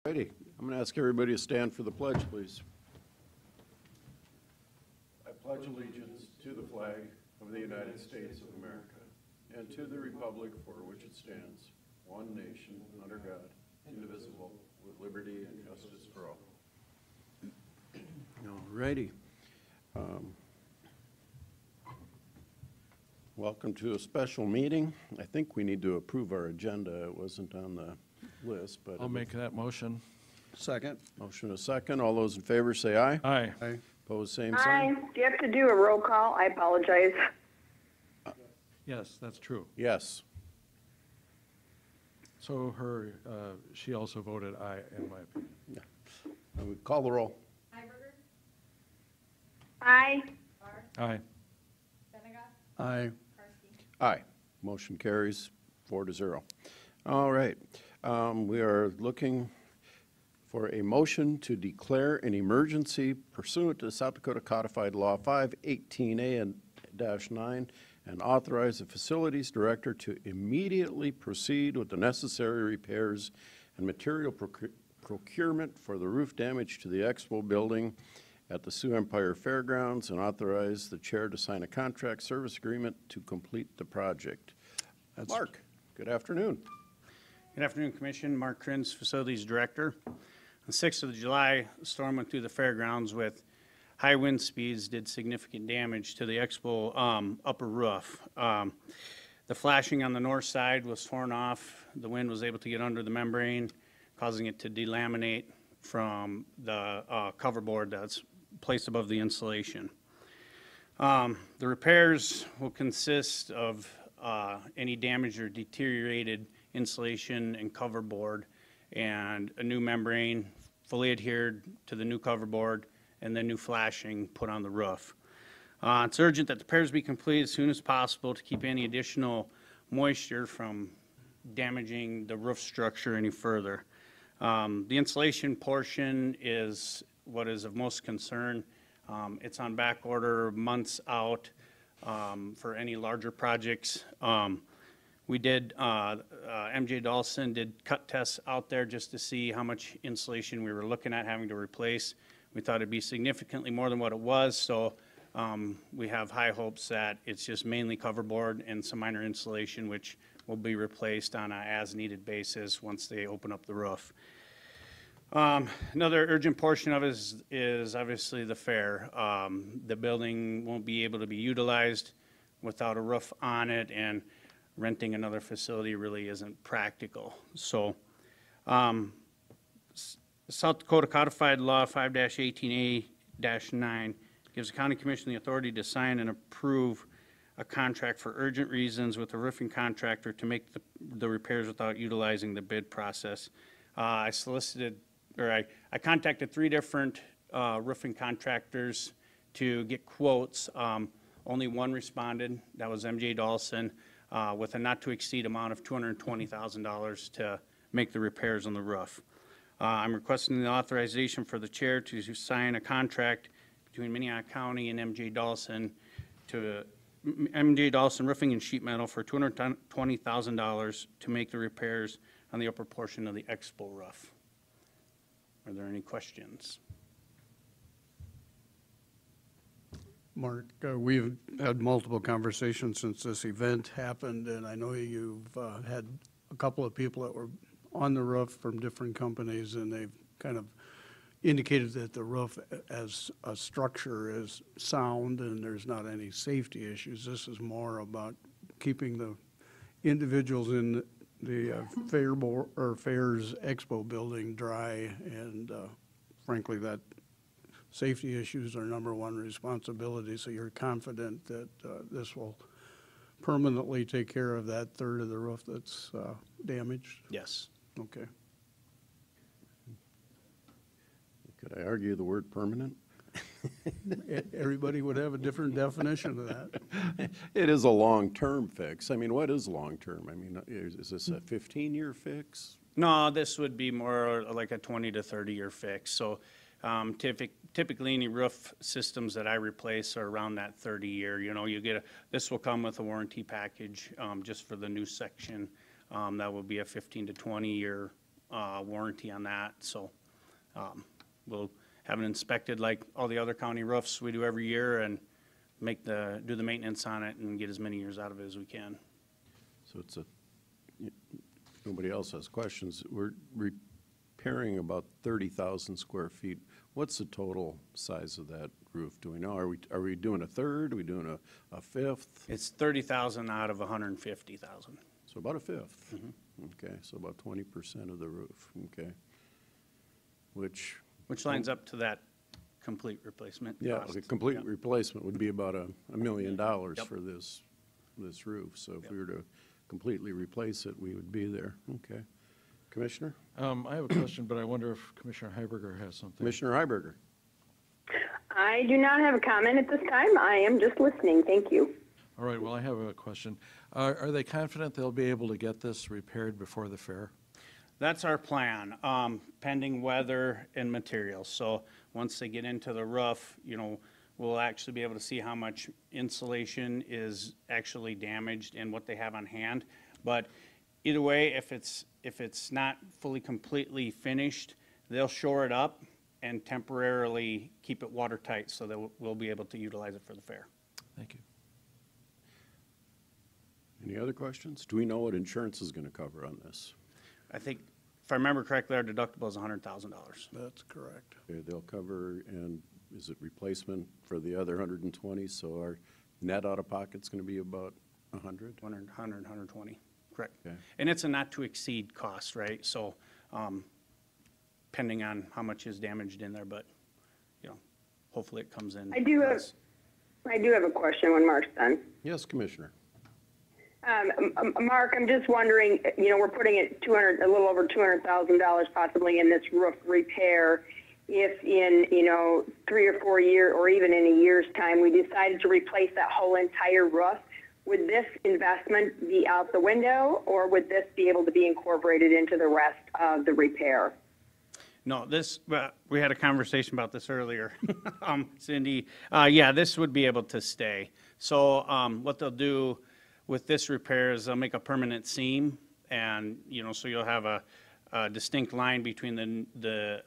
Righty. I'm going to ask everybody to stand for the pledge, please. I pledge allegiance to the flag of the United States of America and to the republic for which it stands, one nation, under God, indivisible, with liberty and justice for all. All righty. Welcome to a special meeting. I think we need to approve our agenda. It wasn't on the list, but I'll make that motion. Second. Motion a second. All those in favor say aye. Aye. Aye. Opposed, same Aye. sign. Do you have to do a roll call? I apologize. Yes, that's true. Yes. So she also voted aye, in my opinion. Yeah. And we call the roll. Aye. Aye. Aye. Aye. Motion carries 4-0. All right. We are looking for a motion to declare an emergency pursuant to South Dakota Codified Law 518A-9 and authorize the facilities director to immediately proceed with the necessary repairs and material procurement for the roof damage to the Expo building at the Sioux Empire Fairgrounds and authorize the chair to sign a contract service agreement to complete the project. Mark, good afternoon. Good afternoon, Commission. Mark Krins, Facilities Director. On the 6th of July, the storm went through the fairgrounds with high wind speeds, did significant damage to the Expo upper roof. The flashing on the north side was torn off. The wind was able to get under the membrane, causing it to delaminate from the cover board that's placed above the insulation. The repairs will consist of any damaged or deteriorated insulation and cover board and a new membrane fully adhered to the new cover board and then new flashing put on the roof. It's urgent that the repairs be completed as soon as possible to keep any additional moisture from damaging the roof structure any further. The insulation portion is what is of most concern. It's on back order months out for any larger projects. We did, MJ Dawson did cut tests out there just to see how much insulation we were looking at having to replace. We thought it'd be significantly more than what it was, so we have high hopes that it's just mainly cover board and some minor insulation, which will be replaced on a as-needed basis once they open up the roof. Another urgent portion of it is obviously the fair. The building won't be able to be utilized without a roof on it, and renting another facility really isn't practical. So, South Dakota Codified Law 5-18A-9 gives the County Commission the authority to sign and approve a contract for urgent reasons with a roofing contractor to make the repairs without utilizing the bid process. I contacted 3 different roofing contractors to get quotes. Only one responded. That was MJ Dawson with a not-to-exceed amount of $220,000 to make the repairs on the roof. I'm requesting the authorization for the chair to sign a contract between Minnehaha County and MJ Dawson Roofing and Sheet Metal for $220,000 to make the repairs on the upper portion of the Expo roof. Are there any questions? Mark, we've had multiple conversations since this event happened, and I know you've had a couple of people that were on the roof from different companies, and they've kind of indicated that the roof as a structure is sound and there's not any safety issues. This is more about keeping the individuals in the Fairs Expo building dry, and frankly, that safety issues are #1 responsibility, so you're confident that this will permanently take care of that third of the roof that's damaged? Yes. Okay. Could I argue the word permanent? Everybody would have a different definition of that. It is a long-term fix. I mean, what is long-term? I mean, is this a 15-year fix? No, this would be more like a 20 to 30-year fix. So typically any roof systems that I replace are around that 30-year. You know, this will come with a warranty package just for the new section. That will be a 15 to 20-year warranty on that, so we'll have it inspected like all the other county roofs we do every year and do the maintenance on it and get as many years out of it as we can. So it's if nobody else has questions. We're repairing about 30,000 square feet. What's the total size of that roof? Do we know? Are we doing a third? Are we doing a fifth? It's 30,000 out of 150,000. So about a fifth. Okay, so about 20% of the roof, okay. Which, Which lines up to that complete replacement yeah, cost. the complete Yeah. replacement would be about $1 million Yep. for this roof. So if Yep. we were to completely replace it, we would be there, okay. Commissioner? I have a question, but I wonder if Commissioner Heiberger has something. Commissioner Heiberger? I do not have a comment at this time. I am just listening. Thank you. All right, well, I have a question. Are they confident they'll be able to get this repaired before the fair? That's our plan, pending weather and materials. So once they get into the roof, we'll actually be able to see how much insulation is actually damaged and what they have on hand. But either way, if it's not fully completely finished, they'll shore it up and temporarily keep it watertight so that we'll be able to utilize it for the fair. Thank you. Any other questions? Do we know what insurance is going to cover on this? I think, if I remember correctly, our deductible is $100,000. That's correct. Okay, they'll cover, and is it replacement for the other 120? So our net out-of-pocket's going to be about 100? 100, 120, correct. Okay. And it's a not-to-exceed cost, right? So pending on how much is damaged in there, but, hopefully it comes in. I do less. have a question when Mark's done. Yes, Commissioner. Mark, I'm just wondering, we're putting it a little over $200,000 possibly in this roof repair. If in, 3 or 4 years or even in a year's time, we decided to replace that whole entire roof, would this investment be out the window, or would this be able to be incorporated into the rest of the repair? No, we had a conversation about this earlier, Cindy. Yeah, this would be able to stay. So what they'll do with this repair is they'll make a permanent seam, and, so you'll have a distinct line between the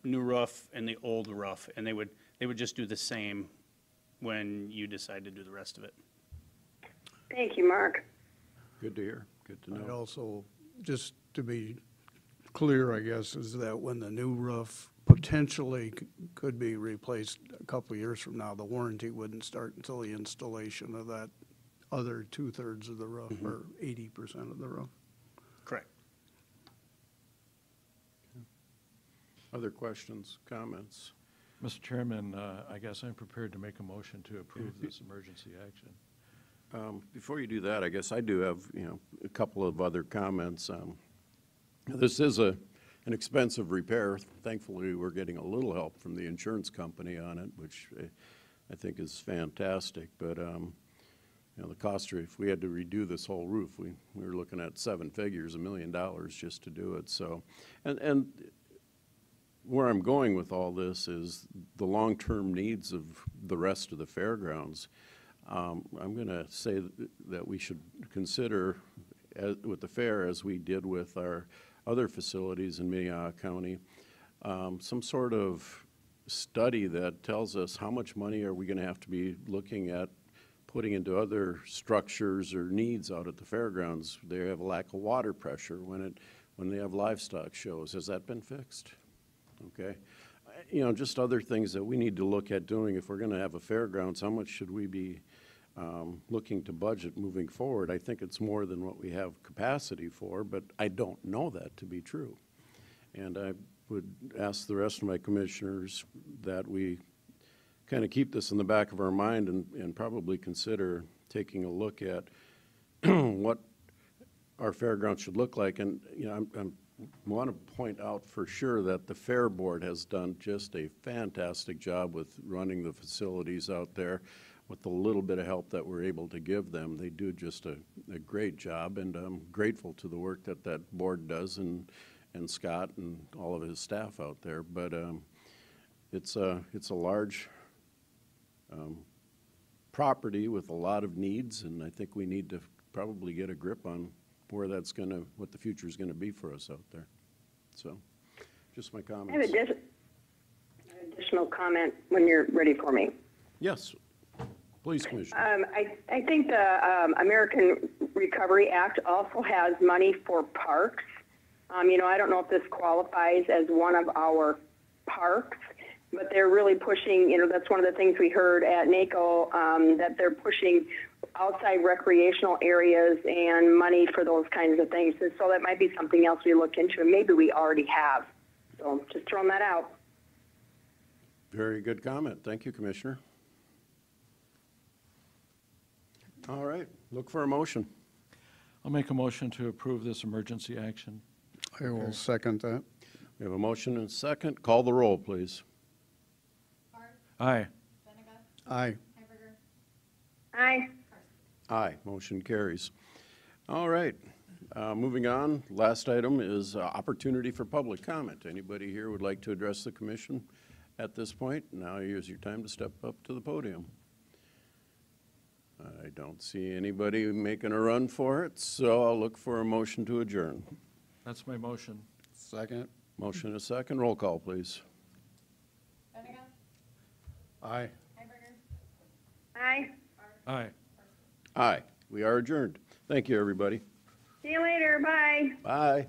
new roof and the old roof, and they would just do the same when you decide to do the rest of it. Thank you, Mark. Good to hear. Good to I'd know. also, just to be clear, I guess, is that when the new roof potentially could be replaced a couple of years from now, the warranty wouldn't start until the installation of that other 2/3 of the roof, or 80% of the roof. Correct. Other questions, comments? Mr. Chairman, I guess I'm prepared to make a motion to approve this emergency action. Before you do that, I guess I do have, a couple of other comments. This is an expensive repair. Thankfully, we're getting a little help from the insurance company on it, which I think is fantastic. But, the cost, if we had to redo this whole roof, we were looking at 7 figures, $1 million just to do it. So, and where I'm going with all this is the long-term needs of the rest of the fairgrounds. I'm going to say that we should consider with the fair, as we did with our other facilities in Minnehaha County, some sort of study that tells us how much money are we going to have to be looking at putting into other structures or needs out at the fairgrounds. They have a lack of water pressure when they have livestock shows. Has that been fixed? Okay. Just other things that we need to look at doing if we're going to have a fairgrounds. How much should we be looking to budget moving forward? I think it's more than what we have capacity for, but I don't know that to be true. And I would ask the rest of my commissioners that we kind of keep this in the back of our mind and probably consider taking a look at what our fairgrounds should look like. And, I want to point out for sure that the Fair Board has done just a fantastic job with running the facilities out there. With the little bit of help that we're able to give them, they do just a great job, and I'm grateful to the work that board does and Scott and all of his staff out there. But it's a large property with a lot of needs, and I think we need to probably get a grip on what the future is going to be for us out there. So, just my I have comments. an additional comment when you're ready for me. Yes, please, Commissioner. I think the American Recovery Act also has money for parks. You know, I don't know if this qualifies as one of our parks, but they're really pushing, you know, that's one of the things we heard at NACO, that they're pushing outside recreational areas and money for those kinds of things. And so that might be something else we look into, and maybe we already have. So just throwing that out. Very good comment. Thank you, Commissioner. All right, look for a motion. I'll make a motion to approve this emergency action. I will second that. We have a motion and a second. Call the roll, please. Aye. Aye. Aye. Aye, motion carries. All right, moving on. Last item is opportunity for public comment. Anybody here would like to address the commission at this point? Now is your time to step up to the podium. I don't see anybody making a run for it, so I'll look for a motion to adjourn. That's my motion. Second. Motion and a second. Roll call, please. Aye. Aye. Aye. Aye, we are adjourned. Thank you, everybody. See you later. Bye. Bye.